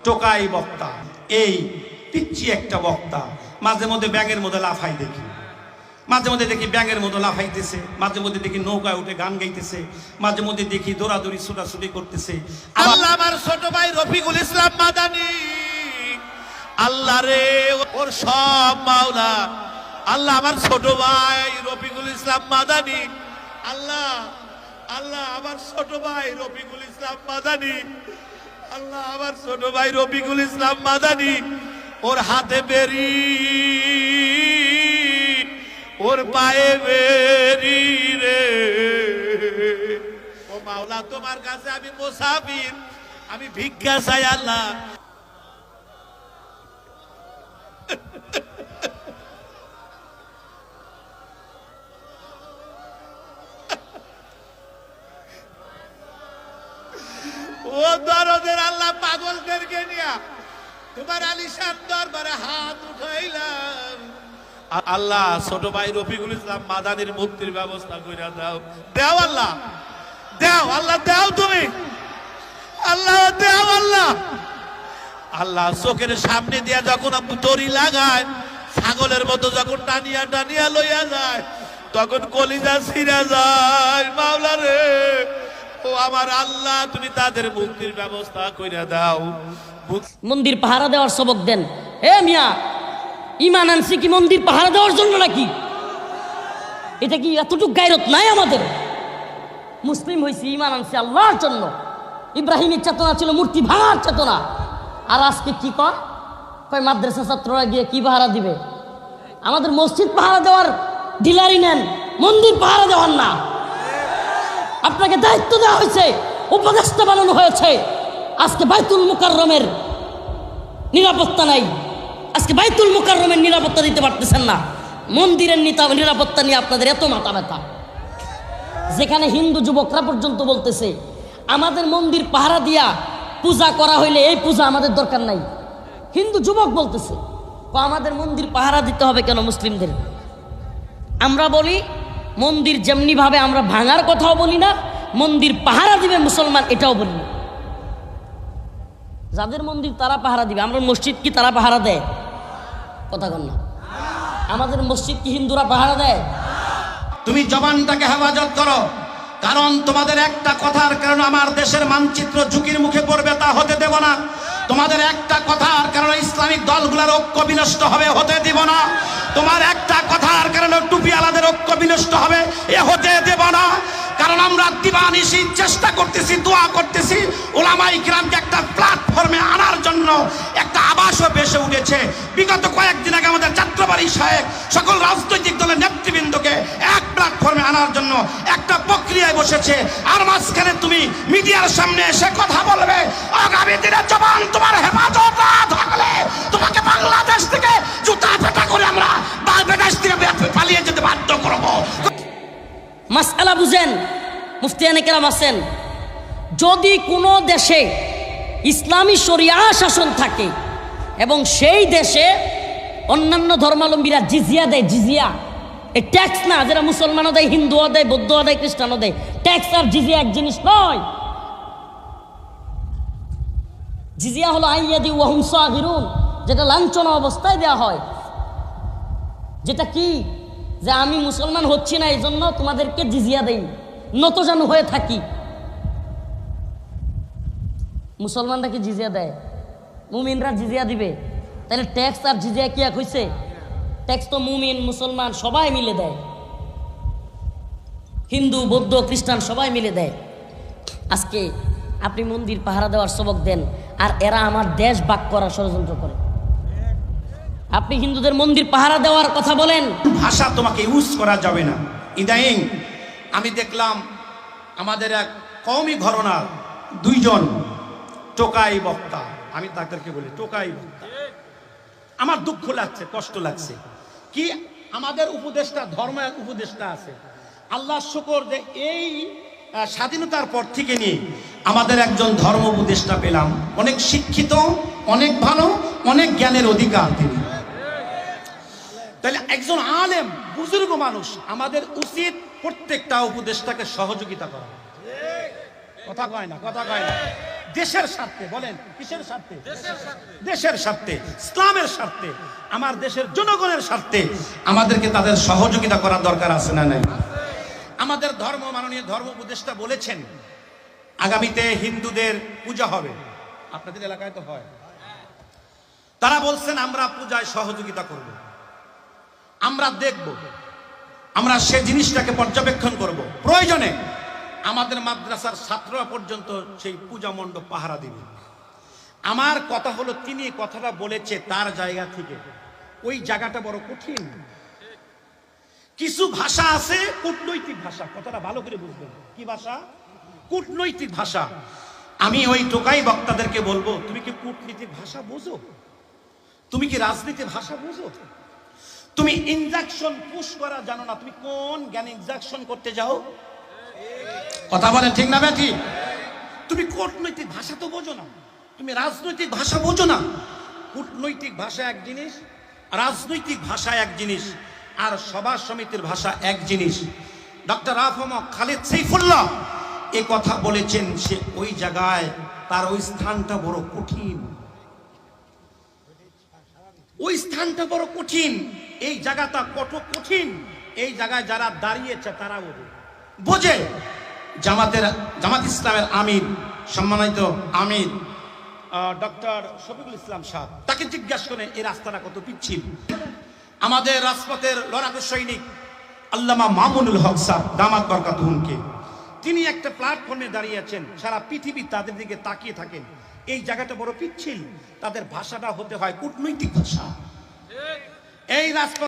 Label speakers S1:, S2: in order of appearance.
S1: টোকাই বক্তা, এই পিচ্ছি একটা বক্তা। মাঝে মধ্যে ব্যাঙের মধ্যে লাফাই দেখি, মাঝে মধ্যে দেখি ব্যাঙের মতো লাফাইতেছে, মাঝে মধ্যে দেখি নৌকায় উঠে গান গাইতেছে, মাঝে মধ্যে দেখি দৌড়াদৌড়ি ছোটাছুটি করতেছে।
S2: আল্লাহ আমার ছোট ভাই রফিকুল ইসলাম মাদানী, আল্লাহ রে ওর সব মাওলা। আল্লাহ আমার ছোট ভাই রফিকুল ইসলাম মাদানী, আল্লাহ আল্লাহ আমার ছোট ভাই রফিকুল ইসলাম মাদানী, আল্লাহ আমার ছোট ভাই রফিকুল ইসলাম মাদানী। ওর হাতে বেরি, ওর পায়ে বেরি রে। ও মাওলা তোমার কাছে আমি মুসাফির, আমি ভিক্ষা চাই আল্লাহ। ও দরদের আল্লাহ পাগলদেরকে নিয়া তোমার আলিশান দরবারে হাত উঠাইলাম। আল্লাহ ছোট ভাই রফিকুল ইসলাম মাদানীর মুক্তির ব্যবস্থা কইরা দাও। দেও আল্লাহ, দেও আল্লাহ, দেও তুমি আল্লাহ, দেও আল্লাহ। আল্লাহ চোখের সামনে দিয়া যখন দড়ি লাগায়, ছাগলের মতো যখন টানিয়া টানিয়া লইয়া যায়, তখন কলিজা ছিঁড়া যায়। মাওলা রে, ও আমার আল্লাহ, তুমি তাদের মুক্তির ব্যবস্থা কইরা দাও।
S3: মন্দির পাহারা দেওয়ার সবক দেন। এ মিয়া, ইমান আনছি কি মন্দির পাহারা দেওয়ার জন্য নাকি? এটা কি এতটুকু গায়রত নাই আমাদের? মুসলিম হয়েছি, ইমান আনছি আল্লাহর জন্য। ইব্রাহিমের চেতনা ছিল মূর্তি ভাঙার চেতনা। আর আজকে কি কয় মাদ্রাসা ছাত্ররা গিয়ে কি পাহারা দিবে? আমাদের মসজিদ পাহারা দেওয়ার ডিলারি নেন, মন্দির পাহারা দেওয়ার না। আপনাকে দায়িত্ব দেওয়া হয়েছে, উপদেষ্টা বানানো হয়েছে। আজকে বাইতুল মুকাররমের নিরাপত্তা নাই, আজকে বাইতুল মুকাররমের নিরাপত্তা দিতে পারতেছেন না। মন্দিরের নিরাপত্তা নিয়ে আপনাদের এত মাথা ব্যথা। যেখানে হিন্দু যুবকরা পর্যন্ত বলতেছে আমাদের মন্দির পাহারা দিয়া পূজা করা হইলে এই পূজা আমাদের দরকার নাই। হিন্দু যুবক বলতেছে আমাদের মন্দির পাহারা দিতে হবে কেন মুসলিমদের? আমরা বলি মন্দির যেমনি ভাবে আমরা ভাঙার কথাও বলি না, মন্দির পাহারা দিবে মুসলমান এটাও বলি না। যাদের মন্দির তারা পাহারা দিবে। আমরা মসজিদ কি তারা পাহারা দেয়? কথা কন না। আমাদের মসজিদ কি হিন্দুরা পাহারা দেয়?
S1: তুমি জবানটাকে হেফাজত করো, কারণ তোমাদের একটা কথার কারণে আমার দেশের মানচিত্র ঝুঁকির মুখে পড়বে, তা হতে দেব না। তোমাদের একটা কথার কারণে ইসলামিক দলগুলোর ঐক্য বিনষ্ট হবে, হতে দিব না। তোমার একটা কথার কারণে টুপিওয়ালাদের ঐক্য বিনষ্ট হবে, এ হতে দেব না। কারণ আমরা দিবানিশি চেষ্টা করতেছি, দোয়া করতেছি উলামায়ে কিরামকে একটা প্ল্যাটফর্মে আনার জন্য। একটা আবাসও বেশে উঠেছে। বিগত কয়েকদিন আগে আমাদের যাত্রাবাড়ি সাহেব সকল রাজনৈতিক দলের নেতৃবৃন্দকে এক প্ল্যাটফর্মে আনার জন্য একটা প্রক্রিয়ায় বসেছে। আর মাঝখানে তুমি মিডিয়ার সামনে এসে কথা বলবে, আগামী দিনে জবান তোমার হেফাজত না থাকলে তোমাকে বাংলাদেশ থেকে জুতা পেটা করে আমরা বাংলাদেশ থেকে পালিয়ে যেতে বাধ্য করবো।
S3: মাসআলা বুঝেন, মুফতিয়ানে কেরাম আছেন। যদি কোনো দেশে ইসলামী শরিয়া শাসন থাকে এবং সেই দেশে অন্যান্য ধর্মাবলম্বীরা জিজিয়া দেয়, জিজিয়া এই ট্যাক্স না, যেটা মুসলমানও দেয়, হিন্দুও দেয়, বৌদ্ধও দেয়, খ্রিস্টানও দেয়। ট্যাক্স আর জিজিয়া এক জিনিস নয়। জিজিয়া হলো আইয়াদি ওয়াহুম সাগিরুন, যেটা লাঞ্ছনা অবস্থায় দেওয়া হয়। যেটা কি, যে আমি মুসলমান হচ্ছি না এই জন্য তোমাদেরকে জিজিয়া দেই, নতজানু হয়ে থাকি। মুসলমানরা কি জিজিয়া দেয়? মুমিনরা জিজিয়া দিবে? তাহলে ট্যাক্স আর জিজিয়া কি এক হইছে? ট্যাক্স তো মুমিন মুসলমান সবাই মিলে দেয়, হিন্দু বৌদ্ধ খ্রিস্টান সবাই মিলে দেয়। আজকে আপনি মন্দির পাহারা দেওয়ার সবক দেন, আর এরা আমার দেশ ভাগ করার ষড়যন্ত্র করে। আপনি হিন্দুদের মন্দির পাহারা দেওয়ার কথা বলেন,
S1: ভাষা তোমাকে ইউজ করা যাবে না। ইদানিং আমি দেখলাম আমাদের এক কওমি ঘরানার দুইজন টোকাই বক্তা, আমি তাদেরকে বলি টোকাই বক্তা। আমার দুঃখ লাগছে, কষ্ট লাগছে। কি আমাদের উপদেষ্টা, ধর্ম উপদেষ্টা আছে, আল্লাহ শুকর যে এই স্বাধীনতার পর থেকে নিয়ে আমাদের একজন ধর্ম উপদেষ্টা পেলাম, অনেক শিক্ষিত, অনেক ভালো, অনেক জ্ঞানের অধিকার তিনি। তাহলে একজন আলেম বুজুর্গ মানুষ, আমাদের উচিত প্রত্যেকটা উপদেষ্টাকে সহযোগিতা করা। কথা কয় না, কথা কয় না। দেশের স্বার্থে। বলেন কিসের স্বার্থে? দেশের স্বার্থে, ইসলামের স্বার্থে, আমার দেশের জনগণের স্বার্থে আমাদেরকে তাদের সহযোগিতা করার দরকার আছে না নাই? আমাদের মাননীয় ধর্ম উপদেষ্টা বলেছেন আগামীতে হিন্দুদের পূজা হবে। আপনাদের এলাকায় তো হয়। তারা বলছেন আমরা পূজায় সহযোগিতা করব, আমরা দেখব, আমরা সে জিনিসটাকে পর্যবেক্ষণ করব, প্রয়োজনে আমাদের মাদ্রাসার ছাত্ররা পর্যন্ত সেই পূজা মণ্ডপ পাহারা দিবে। আমার কথা হলো, তিনি কথাটা বলেছে তার জায়গা থেকে, ওই জায়গাটা বড় কঠিন। কিছু ভাষা আছে কূটনৈতিক ভাষা, কথাটা ভালো করে বুঝবেন। কি ভাষা? কূটনৈতিক ভাষা। আমি ওই টোকাই বক্তাদেরকে বলবো, তুমি কি কূটনীতিক ভাষা বোঝো? তুমি কি রাজনীতির ভাষা বোঝো? তুমি ইনজেকশন পুশ করা জানো না? তুমি কোন জ্ঞানে ইনজেকশন করতে যাও? কথা বলেন ঠিক না ব্যাটি? তুমি কূটনৈতিক ভাষা তো বোঝো না, তুমি রাজনৈতিক ভাষা বোঝো না। কূটনৈতিক ভাষা এক জিনিস, রাজনৈতিক ভাষা এক জিনিস, আর সভা সমিতির ভাষা এক জিনিস। ডক্টর রাফম খালেদ সাইফুল্লাহ এ কথা বলেছেন, সে ওই জায়গায় তার ওই স্থানটা বড় কঠিন, ওই স্থানটা বড় কঠিন, এই জায়গাটা কত কঠিন। এই জায়গায় যারা দাঁড়িয়েছে তারা বোঝে। জামাত ইসলামের আমির, সম্মানিত আমির ডক্টর শফিকুল ইসলাম সাহেব, তাকে জিজ্ঞাসা করেন এই রাস্তাটা কত পিচ্ছিল। আমাদের রাজপথের লড়াকু সৈনিক আল্লামা মামুনুল হক সাহেব দামাত বরকাতুহুমকে, তিনি একটা প্ল্যাটফর্মে দাঁড়িয়ে আছেন, সারা পৃথিবী তাদের দিকে তাকিয়ে থাকেন। এই জায়গাটা বড় পিচ্ছিল, তাদের ভাষাটা হতে হয় কূটনৈতিক ভাষা। এই রাজপথ